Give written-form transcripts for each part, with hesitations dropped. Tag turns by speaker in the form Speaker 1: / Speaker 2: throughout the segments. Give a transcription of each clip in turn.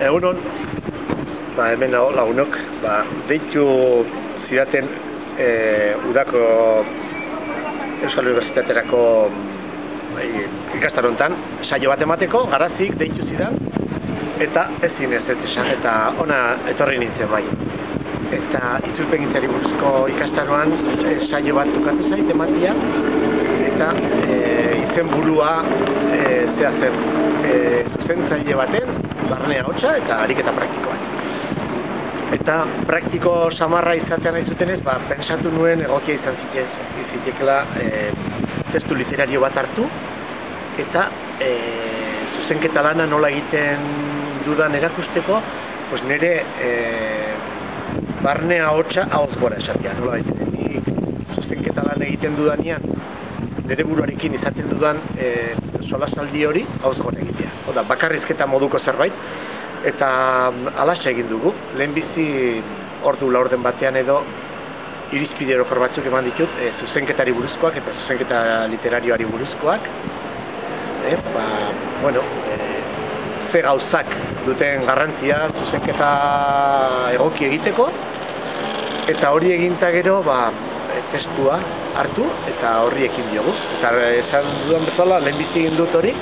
Speaker 1: Egunon, hemen lagunok, deitu zidaten udako Euskal Unibertsitaterako ikastarontan saio bat emateko, Garazik deitu zidan, eta ezin ez esan, eta ona etorri nintzen bai. Eta itzulpengintzari buruzko ikastaroan saio bat bukatu zait ematia, eta izen burua zea zen zuzentzaile baten, barne ahotsa eta ariketa praktikoa. Eta praktiko samarra izatea nahi zutenez, pentsatu nuen egokia izan zitekeela testu literario bat hartu, eta zuzenketa lana nola egiten dudan erakusteko, nire barne ahotsa ahoz gora esatea, nola egiten. Nik zuzenketa lan egiten dudanean, nire buruarekin izaten dudan solasaldi hori ahoz gora egitea. Oda, bakarrizketa moduko zerbait, eta alaxe egin dugu. Lehenbizi ordu laurden batean edo irizpide orokor batzuk eman ditut, zuzenketari buruzkoak eta zuzenketa literarioari buruzkoak. Ze gauzak duten garrantzia zuzenketa egoki egiteko, eta hori eginta gero testua hartu eta horri ekin diogu. Eta esan dudan bezala, lehenbizi egin dut hori,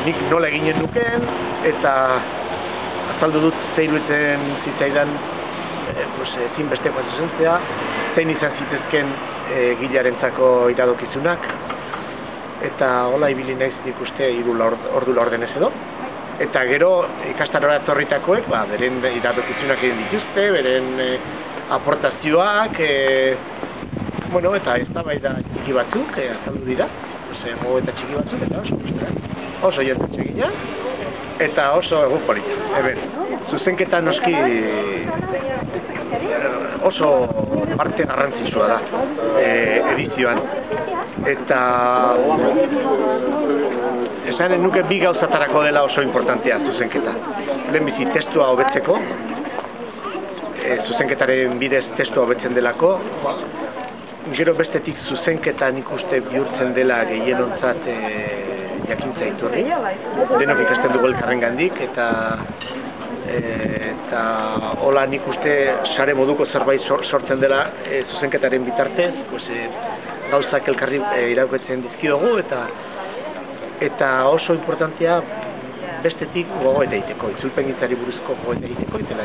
Speaker 1: nik nola eginen nukeen, eta azaldu dut zeiruetzen zitzaidan ezinbestekoa zuzentzea, zein izan zitezken gilearentzako iradokizunak, eta hola ibili naiz nik uste ordu laurdenez edo. Eta gero ikastarora etorritakoek beren iradokizunak egin dituzte, beren aportazioak, eta eztabaida txiki batzuk azaldu dira, gogo eta txiki batzuk, eta oso jentatxe gina, eta oso egun polita. Zuzenketa noski oso parte garrantzitsua da edizioan. Eta esanen nuke bi gauzatarako dela oso importantea zuzenketa. Lehenbizi testua hobetzeko, zuzenketaren bidez testua hobetzen delako, gero bestetik zuzenketa nik uste bihurtzen dela gehienontzat jakintza iturri, denok ikasten dugu elkarrengandik, eta hola nik uste sare moduko zerbait sortzen dela zuzenketaren bitartez, gauzak elkarri iradokitzen dizkiogu, eta oso importantea bestetik gogoeta egiteko, itzulpengintzari buruzko gogoeta egiteko, eta